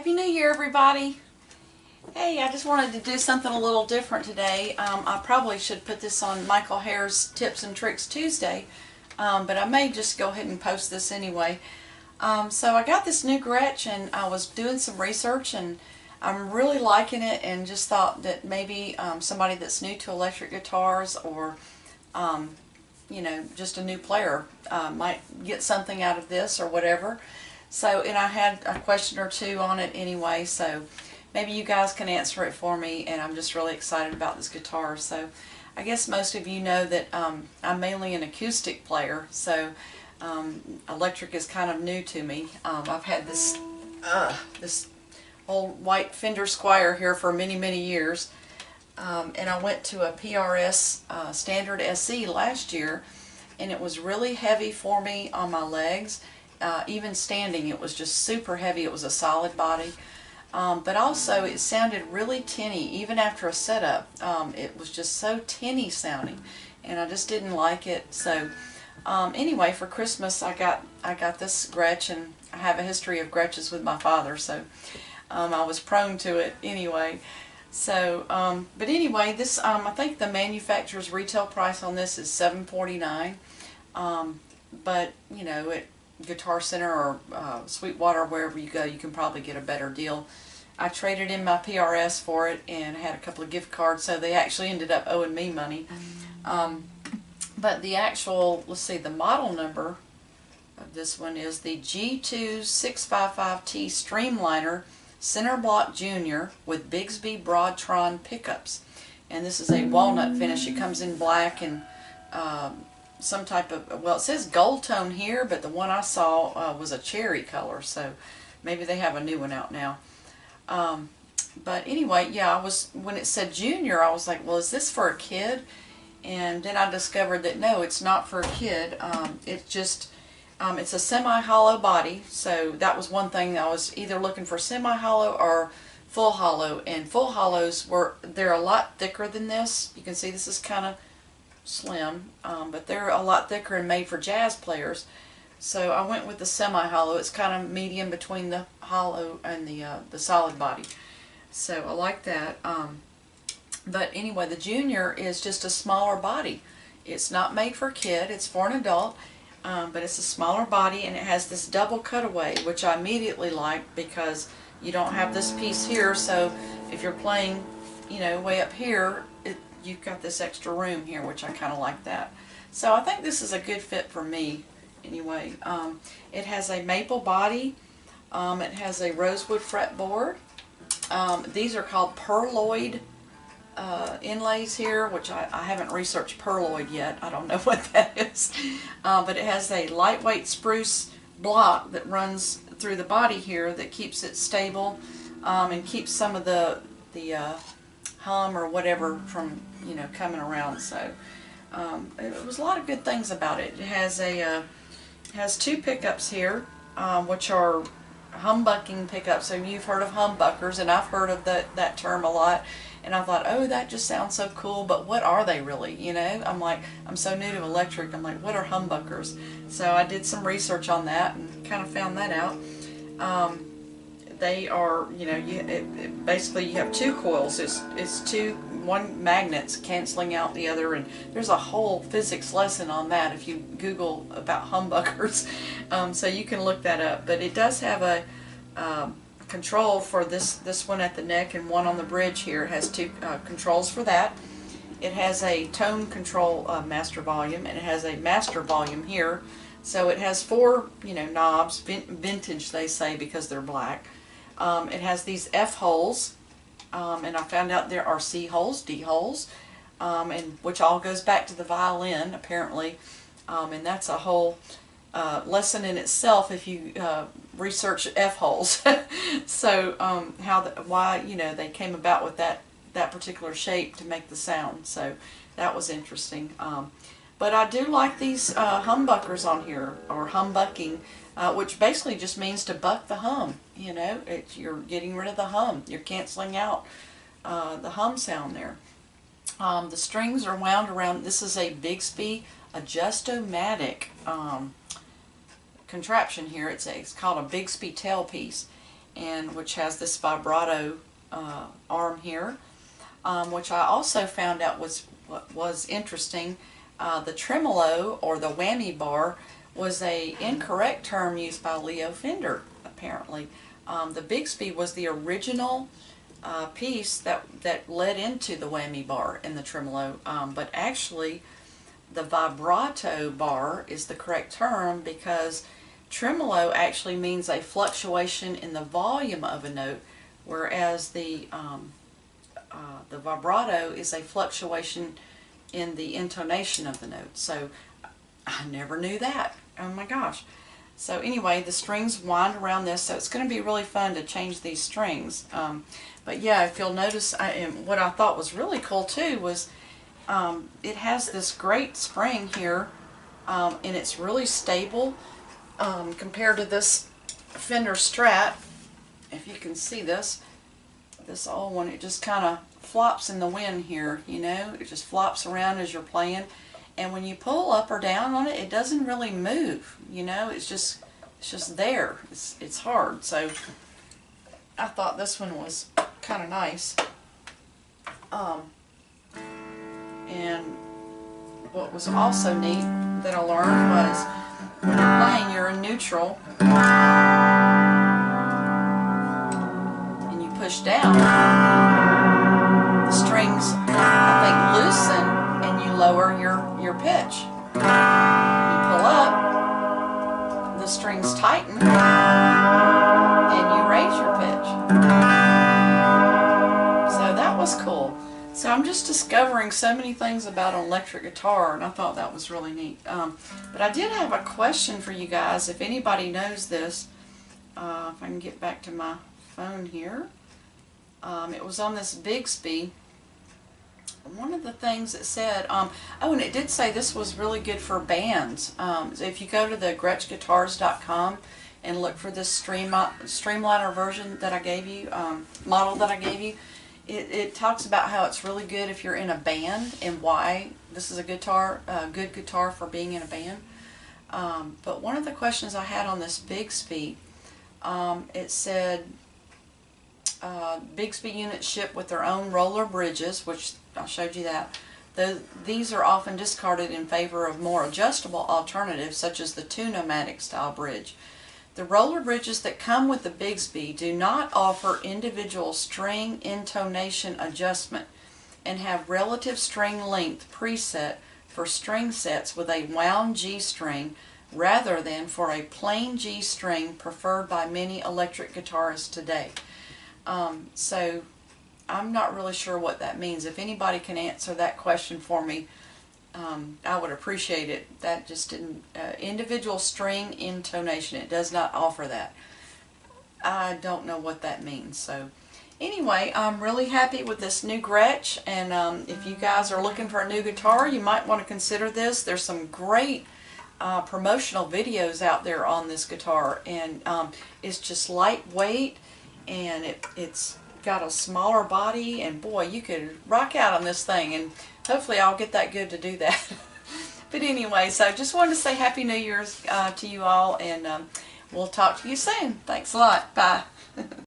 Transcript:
Happy New Year, everybody. Hey, I just wanted to do something a little different today. I probably should put this on Michael Hare's Tips and Tricks Tuesday, but I may just go ahead and post this anyway. So I got this new Gretsch and I was doing some research and I'm really liking it, and just thought that maybe somebody that's new to electric guitars, or you know, just a new player might get something out of this or whatever. So, and I had a question or two on it anyway, so maybe you guys can answer it for me, and I'm just really excited about this guitar. So I guess most of you know that I'm mainly an acoustic player, so electric is kind of new to me. I've had this old white Fender Squier here for many years, and I went to a PRS Standard SE last year, and it was really heavy for me on my legs. Even standing, it was just super heavy. It was a solid body, but also it sounded really tinny even after a setup. It was just so tinny sounding, and I just didn't like it. So anyway, for Christmas I got this Gretsch, and I have a history of Gretches with my father, so I was prone to it anyway. So but anyway, this I think the manufacturer's retail price on this is $7.49, but you know, at Guitar Center or Sweetwater, wherever you go, you can probably get a better deal. I traded in my PRS for it and had a couple of gift cards, so they actually ended up owing me money. But the actual, let's see, the model number of this one is the G2655T Streamliner Center Block Junior with Bigsby Broadtron pickups. And this is a walnut finish. It comes in black and some type of, well, it says gold tone here, but the one I saw was a cherry color, so maybe they have a new one out now. But anyway, yeah, when it said junior, I was like, well, is this for a kid? And then I discovered that no, it's not for a kid. It's just, it's a semi-hollow body, so that was one thing. I was either looking for semi-hollow or full hollow, and full hollows they're a lot thicker than this. You can see this is kind of slim, but they're a lot thicker and made for jazz players. So I went with the semi-hollow. It's kind of medium between the hollow and the solid body. So I like that. But anyway, the junior is just a smaller body. It's not made for a kid. It's for an adult, but it's a smaller body, and it has this double cutaway, which I immediately like because you don't have this piece here. So if you're playing, you know, way up here, you've got this extra room here, which I kind of like that. So I think this is a good fit for me anyway. It has a maple body. It has a rosewood fretboard. These are called perloid inlays here, which I haven't researched perloid yet. I don't know what that is. But it has a lightweight spruce block that runs through the body here that keeps it stable, and keeps some of the hum or whatever from, you know, coming around. So it was a lot of good things about it. It has two pickups here, which are humbucking pickups. So you've heard of humbuckers, and I've heard of that term a lot, and I thought, oh, that just sounds so cool, but what are they really? You know, I'm so new to electric. I'm like, what are humbuckers? So I did some research on that and kind of found that out. They are, you know, basically you have two coils. It's one magnets canceling out the other, and there's a whole physics lesson on that if you Google about humbuckers. So you can look that up. But it does have a control for this one at the neck and one on the bridge here. It has two controls for that. It has a tone control master volume, and it has a master volume here. So it has four, you know, knobs, vintage they say because they're black. It has these F holes, and I found out there are C holes, D holes, and which all goes back to the violin apparently, and that's a whole lesson in itself if you research F holes. So why, you know, they came about with that particular shape to make the sound. So that was interesting. But I do like these humbuckers on here, or humbucking, which basically just means to buck the hum. You know, you're getting rid of the hum. You're canceling out the hum sound there. The strings are wound around. This is a Bigsby Adjustomatic contraption here. It's called a Bigsby tailpiece, and which has this vibrato arm here, which I also found out was interesting. The tremolo, or the whammy bar, was a incorrect term used by Leo Fender, apparently. The Bigsby was the original piece that led into the whammy bar in the tremolo, but actually the vibrato bar is the correct term, because tremolo actually means a fluctuation in the volume of a note, whereas the vibrato is a fluctuation in the intonation of the note. So I never knew that. Oh my gosh. So anyway, the strings wind around this, so it's going to be really fun to change these strings. But yeah, if you'll notice, what I thought was really cool too was it has this great spring here, and it's really stable compared to this Fender Strat. If you can see this old one, it just kind of flops in the wind here, you know. It just flops around as you're playing, and when you pull up or down on it, it doesn't really move, you know. It's just there. It's hard. So I thought this one was kind of nice. And what was also neat that I learned was, when you're playing, you're in neutral, and you push down, the strings, I think, loosen, and you lower your pitch. You pull up, the strings tighten, and you raise your pitch. So that was cool. So I'm just discovering so many things about an electric guitar, and I thought that was really neat. But I did have a question for you guys, if anybody knows this. If I can get back to my phone here. It was on this Bigsby. One of the things it said, oh, and it did say this was really good for bands. So if you go to the GretschGuitars.com and look for this Streamliner version that I gave you, model that I gave you, it talks about how it's really good if you're in a band, and why this is a good guitar for being in a band. But one of the questions I had on this Bigsby, it said Bigsby units ship with their own roller bridges, which I showed you that. These are often discarded in favor of more adjustable alternatives, such as the Tune-O-Matic style bridge. The roller bridges that come with the Bigsby do not offer individual string intonation adjustment, and have relative string length preset for string sets with a wound G string, rather than for a plain G string preferred by many electric guitarists today. So I'm not really sure what that means. If anybody can answer that question for me, I would appreciate it. That just didn't, individual string intonation, it does not offer that. I don't know what that means. So anyway, I'm really happy with this new Gretsch, and if you guys are looking for a new guitar, you might want to consider this. There's some great promotional videos out there on this guitar, and it's just lightweight, and it's got a smaller body, and boy, you could rock out on this thing, and hopefully I'll get that good to do that. But anyway, so just wanted to say Happy New Year's to you all, and we'll talk to you soon. Thanks a lot. Bye.